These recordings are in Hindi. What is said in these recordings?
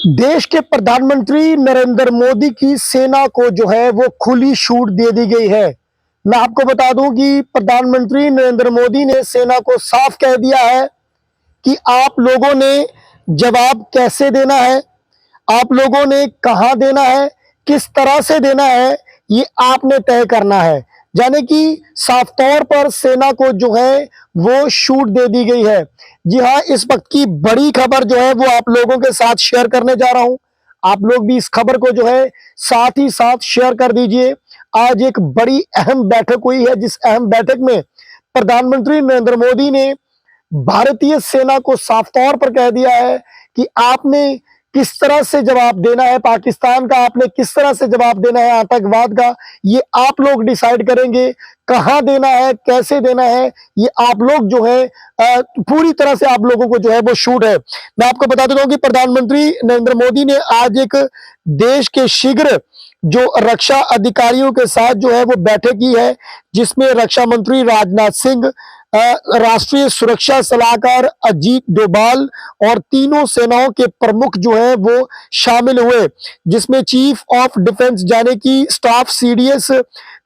देश के प्रधानमंत्री नरेंद्र मोदी की सेना को जो है वो खुली छूट दे दी गई है। मैं आपको बता दूं कि प्रधानमंत्री नरेंद्र मोदी ने सेना को साफ कह दिया है कि आप लोगों ने जवाब कैसे देना है, आप लोगों ने कहां देना है, किस तरह से देना है, ये आपने तय करना है। यानी कि साफ तौर पर सेना को जो है वो छूट दे दी गई है। जी हाँ, इस वक्त की बड़ी खबर जो है वो आप लोगों के साथ शेयर करने जा रहा हूं। आप लोग भी इस खबर को जो है साथ ही साथ शेयर कर दीजिए। आज एक बड़ी अहम बैठक हुई है, जिस अहम बैठक में प्रधानमंत्री नरेंद्र मोदी ने भारतीय सेना को साफ तौर पर कह दिया है कि आपने किस तरह से जवाब देना है पाकिस्तान का, आपने किस तरह से जवाब देना है आतंकवाद का, ये आप लोग डिसाइड करेंगे। कहां देना है, कैसे देना है, ये आप लोग जो है पूरी तरह से आप लोगों को जो है वो छूट है। मैं आपको बता देता हूं कि प्रधानमंत्री नरेंद्र मोदी ने आज एक देश के शीघ्र जो रक्षा अधिकारियों के साथ जो है वो बैठक की है, जिसमें रक्षा मंत्री राजनाथ सिंह, राष्ट्रीय सुरक्षा सलाहकार अजीत डोभाल और तीनों सेनाओं के प्रमुख जो है वो शामिल हुए, जिसमें चीफ ऑफ डिफेंस यानी कि स्टाफ सीडीएस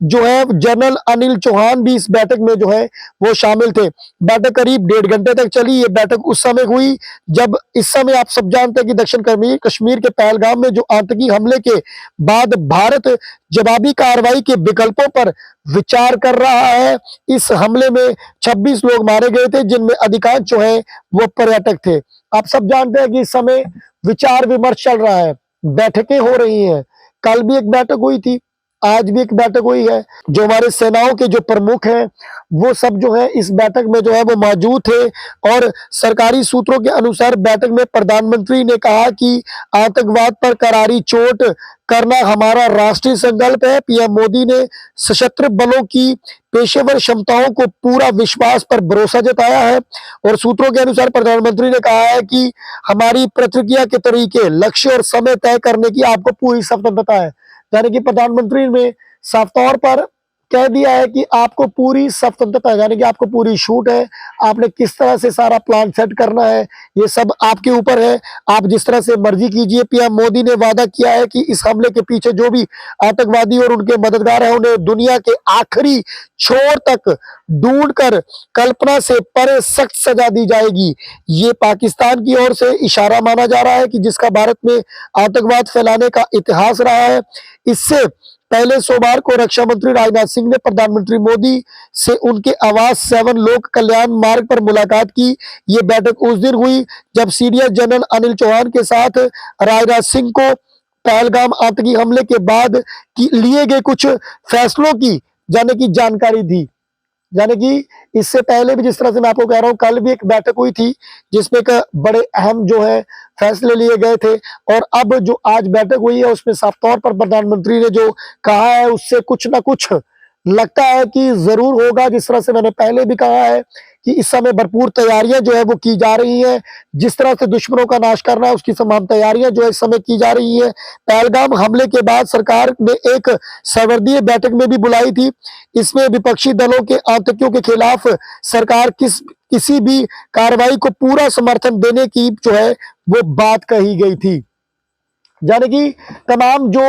जो है जनरल अनिल चौहान भी इस बैठक में जो है वो शामिल थे। बैठक करीब 1.5 घंटे तक चली। ये बैठक उस समय हुई जब इस समय आप सब जानते हैं कि दक्षिण कश्मीर के पहलगाम में जो आतंकी हमले के बाद भारत जवाबी कार्रवाई के विकल्पों पर विचार कर रहा है। इस हमले में 26 लोग मारे गए थे, जिनमें अधिकांश जो है वो पर्यटक थे। आप सब जानते हैं कि इस समय विचार विमर्श चल रहा है, बैठकें हो रही हैं। कल भी एक बैठक हुई थी, आज भी एक बैठक हुई है। जो हमारे सेनाओं के जो प्रमुख हैं वो सब जो है इस बैठक में जो है वो मौजूद थे। और सरकारी सूत्रों के अनुसार बैठक में प्रधानमंत्री ने कहा कि आतंकवाद पर करारी चोट करना हमारा राष्ट्रीय संकल्प है। पीएम मोदी ने सशस्त्र बलों की पेशेवर क्षमताओं को पूरा विश्वास पर भरोसा जताया है। और सूत्रों के अनुसार प्रधानमंत्री ने कहा है कि हमारी प्रतिक्रिया के तरीके, लक्ष्य और समय तय करने की आपको पूरी स्वतंत्रता है। यानी कि प्रधानमंत्री ने साफ तौर पर कह दिया है कि आपको पूरी स्वतंत्रता है, यानी कि आपको पूरी छूट है। आपने किस तरह से सारा प्लान सेट करना है, ये सब आपके ऊपर है। आप जिस तरह से मर्जी कीजिए। पीएम मोदी ने वादा किया है कि इस हमले के पीछे जो भी आतंकवादी और उनके मददगार हैं, उन्हें दुनिया के आखिरी छोर तक ढूंढकर कल्पना से परे सख्त सजा दी जाएगी। ये पाकिस्तान की ओर से इशारा माना जा रहा है कि जिसका भारत में आतंकवाद फैलाने का इतिहास रहा है। इससे पहले सोमवार को रक्षा मंत्री राजनाथ सिंह ने प्रधानमंत्री मोदी से उनके आवास 7 लोक कल्याण मार्ग पर मुलाकात की। ये बैठक उस दिन हुई जब सीडीएस जनरल अनिल चौहान के साथ राजनाथ सिंह को पहलगाम आतंकी हमले के बाद लिए गए कुछ फैसलों की जाने की जानकारी दी। यानी कि इससे पहले भी जिस तरह से मैं आपको कह रहा हूं, कल भी एक बैठक हुई थी जिसमें एक बड़े अहम जो है फैसले लिए गए थे। और अब जो आज बैठक हुई है उसमें साफ तौर पर प्रधानमंत्री ने जो कहा है उससे कुछ ना कुछ लगता है कि जरूर होगा। जिस तरह से मैंने पहले भी कहा है कि इस समय भरपूर तैयारियां जो है वो की जा रही हैं। जिस तरह से दुश्मनों का नाश करना है उसकी तमाम तैयारियां जो है इस समय की जा रही हैं। पहलगाम हमले के बाद सरकार ने एक सर्वदलीय बैठक में भी बुलाई थी। इसमें विपक्षी दलों के आतंकियों के खिलाफ सरकार किसी भी कार्रवाई को पूरा समर्थन देने की जो है वो बात कही गई थी। यानी कि तमाम जो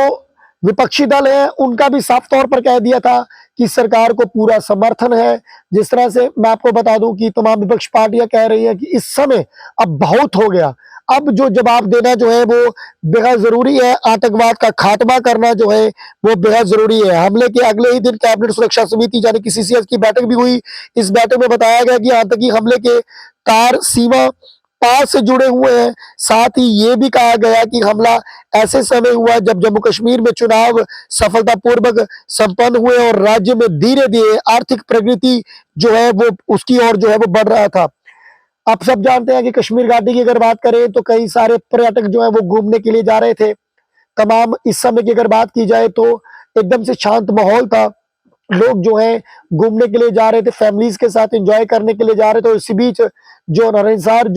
विपक्षी दल हैं उनका भी साफ तौर पर कह दिया था कि सरकार को पूरा समर्थन है। जिस तरह से मैं आपको बता दूं कि तमाम विपक्ष पार्टियां कह रही हैं कि इस समय अब बहुत हो गया, अब जो जवाब देना जो है वो बेहद जरूरी है। आतंकवाद का खात्मा करना जो है वो बेहद जरूरी है। हमले के अगले ही दिन कैबिनेट सुरक्षा समिति यानी कि सीसीएस की बैठक भी हुई। इस बैठक में बताया गया कि आतंकी हमले के तार सीमा पार से जुड़े हुए हैं। साथ ही ये भी कहा गया कि हमला ऐसे समय हुआ जब जम्मू कश्मीर में चुनाव सफलतापूर्वक संपन्न हुए और राज्य में धीरे धीरे आर्थिक प्रगति जो है वो उसकी ओर जो है वो बढ़ रहा था। आप सब जानते हैं कि कश्मीर घाटी की अगर बात करें तो कई सारे पर्यटक जो है वो घूमने के लिए जा रहे थे। तमाम इस समय की अगर बात की जाए तो एकदम से शांत माहौल था। लोग जो है घूमने के लिए जा रहे थे, फैमिलीज के साथ एंजॉय करने के लिए जा रहे थे। और इसी बीच जो नारायणसार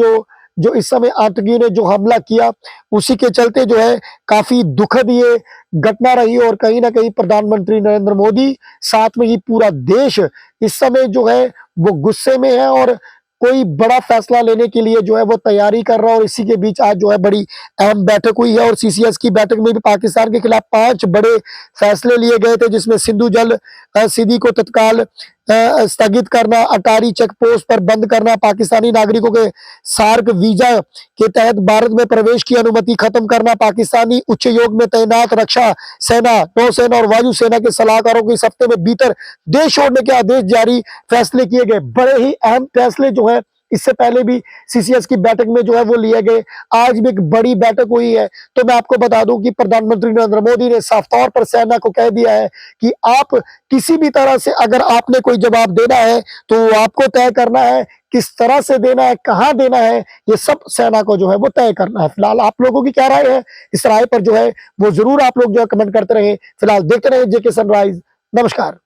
जो इस समय आतंकियों ने जो हमला किया, उसी के चलते जो है काफी दुखद ये घटना रही। और कहीं ना कहीं प्रधानमंत्री नरेंद्र मोदी साथ में ही पूरा देश इस समय जो है वो गुस्से में है और कोई बड़ा फैसला लेने के लिए जो है वो तैयारी कर रहा है और इसी के बीच आज जो है बड़ी अहम बैठक हुई है और सीसीएस की बैठक में भी पाकिस्तान के खिलाफ 5 बड़े फैसले लिए गए थे, जिसमें सिंधु जल सीधी को तत्काल स्थगित करना, अटारी चेक पोस्ट पर बंद करना, पाकिस्तानी नागरिकों के सार्क वीजा के तहत भारत में प्रवेश की अनुमति खत्म करना, पाकिस्तानी उच्च योग में तैनात रक्षा सेना, नौसेना और वायु सेना के सलाहकारों को इस हफ्ते में भीतर देश छोड़ने के आदेश जारी, फैसले किए गए। बड़े ही अहम फैसले जो है इससे पहले भी सीसीएस की बैठक में जो है वो लिए गए। आज भी एक बड़ी बैठक हुई है। तो मैं आपको बता दूं कि प्रधानमंत्री नरेंद्र मोदी ने साफ तौर पर सेना को कह दिया है कि आप किसी भी तरह से अगर आपने कोई जवाब देना है तो वो आपको तय करना है, किस तरह से देना है, कहां देना है, ये सब सेना को जो है वो तय करना है। फिलहाल आप लोगों की क्या राय है, इस राय पर जो है वो जरूर आप लोग जो है कमेंट करते रहे। फिलहाल देखते रहे जेके सनराइज। नमस्कार।